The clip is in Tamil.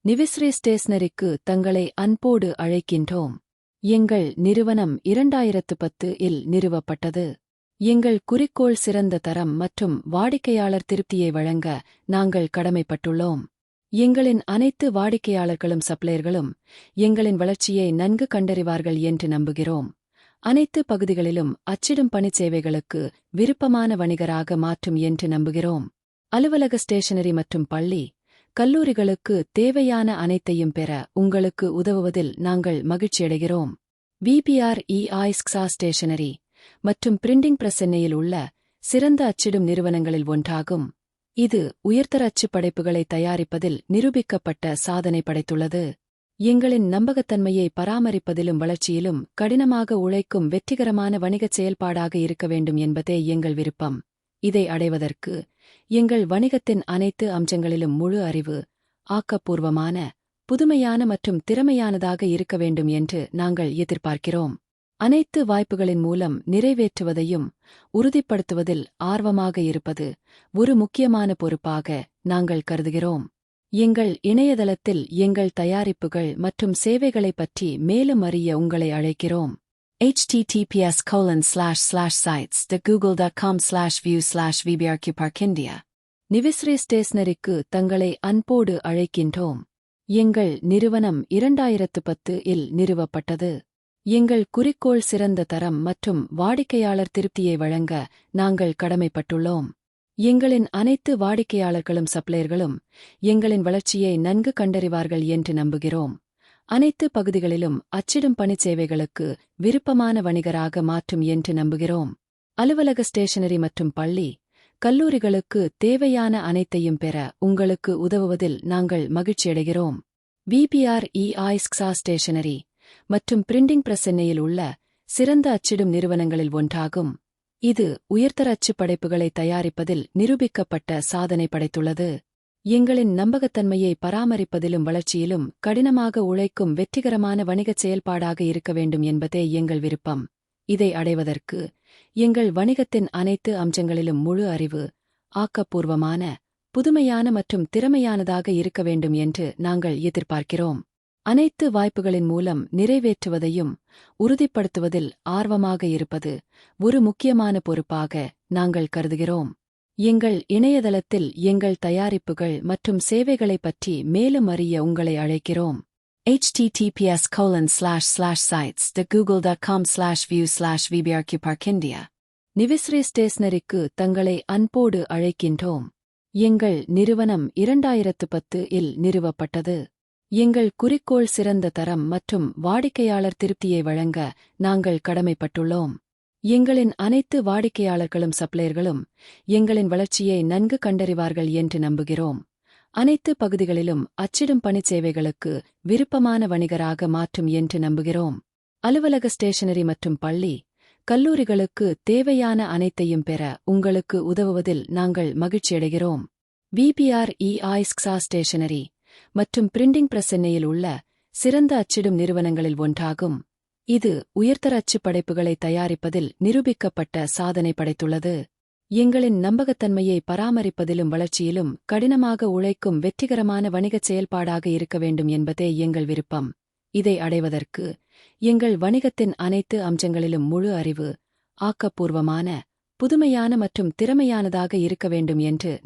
நிவிஸ்ரே ஸ்டேஷனரிக்கு தங்களை அன்போடு அழைக்கின்றோம். எங்கள் நிறுவனம் 2010 இல் நிறுவப்பட்டது. எங்கள் குறிக்கோள் சிறந்த தரம் மற்றும் வாடிக்கையாளர் திருப்தியை வழங்க நாங்கள் கடமைப்பட்டுள்ளோம். எங்களின் அனைத்து வாடிக்கையாளர்களும் சப்ளையர்களும் எங்களின் வளர்ச்சியை நன்கு கண்டறிவார்கள் என்று நம்புகிறோம். அனைத்து பகுதிகளிலும் அச்சிடும் பணிச் சேவைகளுக்கு விருப்பமான வணிகராக மாற்றும் என்று நம்புகிறோம். அலுவலக ஸ்டேஷனரி மற்றும் பள்ளி, கல்லூரிகளுக்கு தேவையான அனைத்தையும் பெற உங்களுக்கு உதவுவதில் நாங்கள் மகிழ்ச்சியடைகிறோம். VBREISXA ஸ்டேஷனரி மற்றும் பிரிண்டிங் பிரஸ் சென்னையில் உள்ள சிறந்த அச்சிடும் நிறுவனங்களில் ஒன்றாகும். இது உயர்தர அச்சுப் படைப்புகளை தயாரிப்பதில் நிரூபிக்கப்பட்ட சாதனை படைத்துள்ளது. எங்களின் நம்பகத்தன்மையை பராமரிப்பதிலும் வளர்ச்சியிலும் கடினமாக உழைக்கும் வெற்றிகரமான வணிகச் செயல்பாடாக இருக்க வேண்டும் என்பதே எங்கள் விருப்பம். இதை அடைவதற்கு எங்கள் வணிகத்தின் அனைத்து அம்சங்களிலும் முழு அறிவு, ஆக்கப்பூர்வமான, புதுமையான மற்றும் திறமையானதாக இருக்க வேண்டும் என்று நாங்கள் எதிர்பார்க்கிறோம். அனைத்து வாய்ப்புகளின் மூலம் நிறைவேற்றுவதையும் உறுதிப்படுத்துவதில் ஆர்வமாக இருப்பது ஒரு முக்கியமான பொறுப்பாக நாங்கள் கருதுகிறோம். எங்கள் இணையதளத்தில் எங்கள் தயாரிப்புகள் மற்றும் சேவைகளைப் பற்றி மேலும் அறிய உங்களை அழைக்கிறோம். https://sites.google.com/view/vbrqparkindia. நிவிஸ்ரே ஸ்டேஷனரிக்கு தங்களை அன்போடு அழைக்கின்றோம். எங்கள் நிறுவனம் 2010 இல் நிறுவப்பட்டது. எங்கள் குறிக்கோள் சிறந்த தரம் மற்றும் வாடிக்கையாளர் திருப்தியை வழங்க நாங்கள் கடமைப்பட்டுள்ளோம். எங்களின் அனைத்து வாடிக்கையாளர்களும் சப்ளையர்களும் எங்களின் வளர்ச்சியை நன்கு கண்டறிவார்கள் என்று நம்புகிறோம். அனைத்து பகுதிகளிலும் அச்சிடும் பணிச் சேவைகளுக்கு விருப்பமான வணிகராக மாற்றும் என்று நம்புகிறோம். அலுவலக ஸ்டேஷனரி மற்றும் பள்ளி, கல்லூரிகளுக்கு தேவையான அனைத்தையும் பெற உங்களுக்கு உதவுவதில் நாங்கள் மகிழ்ச்சியடைகிறோம். VBREISXA ஸ்டேஷனரி மற்றும் பிரிண்டிங் பிரஸ் சென்னையில் உள்ள சிறந்த அச்சிடும் நிறுவனங்களில் ஒன்றாகும். இது உயர்தர அச்சுப் படைப்புகளை தயாரிப்பதில் நிரூபிக்கப்பட்ட சாதனை படைத்துள்ளது. எங்களின் நம்பகத்தன்மையை பராமரிப்பதிலும் வளர்ச்சியிலும் கடினமாக உழைக்கும் வெற்றிகரமான வணிகச் செயல்பாடாக இருக்க வேண்டும் என்பதே எங்கள் விருப்பம். இதை அடைவதற்கு எங்கள் வணிகத்தின் அனைத்து அம்சங்களிலும் முழு அறிவு, ஆக்கப்பூர்வமான, புதுமையான மற்றும் திறமையானதாக இருக்க வேண்டும் என்று நாங்கள் எதிர்பார்க்கிறோம். அனைத்து வாய்ப்புகளின் மூலம் நிறைவேற்றுவதையும் உறுதிப்படுத்துவதில் ஆர்வமாக இருப்பது ஒரு முக்கியமான பொறுப்பாக நாங்கள் கருதுகிறோம். எங்கள் இணையதளத்தில் எங்கள் தயாரிப்புகள் மற்றும் சேவைகளைப் பற்றி மேலும் அறிய உங்களை அழைக்கிறோம். https://sites.google.com/view/vbrqparkindia. நிவிஸ்ரே ஸ்டேஷனரிக்கு தங்களை அன்போடு அழைக்கின்றோம். எங்கள் நிறுவனம் 2010 இல் நிறுவப்பட்டது. எங்கள் குறிக்கோள் சிறந்த தரம் மற்றும் வாடிக்கையாளர் திருப்தியை வழங்க நாங்கள் கடமைப்பட்டுள்ளோம். எங்களின் அனைத்து வாடிக்கையாளர்களும் சப்ளையர்களும் எங்களின் வளர்ச்சியை நன்கு கண்டறிவார்கள் என்று நம்புகிறோம். அனைத்து பகுதிகளிலும் அச்சிடும் பணிச் சேவைகளுக்கு விருப்பமான வணிகராக மாற்றும் என்று நம்புகிறோம். அலுவலக ஸ்டேஷனரி மற்றும் பள்ளி, கல்லூரிகளுக்கு தேவையான அனைத்தையும் பெற உங்களுக்கு உதவுவதில் நாங்கள் மகிழ்ச்சியடைகிறோம். VBREISXA ஸ்டேஷனரி மற்றும் பிரிண்டிங் பிரஸ் சென்னையில் உள்ள சிறந்த அச்சிடும் நிறுவனங்களில் ஒன்றாகும். இது உயர்தர அச்சுப் படைப்புகளை தயாரிப்பதில் நிரூபிக்கப்பட்ட சாதனை படைத்துள்ளது. எங்களின் நம்பகத்தன்மையை பராமரிப்பதிலும் வளர்ச்சியிலும் கடினமாக உழைக்கும் வெற்றிகரமான வணிகச் செயல்பாடாக இருக்க வேண்டும் என்பதே எங்கள் விருப்பம். இதை அடைவதற்கு எங்கள் வணிகத்தின் அனைத்து அம்சங்களிலும் முழு அறிவு, ஆக்கப்பூர்வமான, புதுமையான மற்றும் திறமையானதாக இருக்க வேண்டும் என்று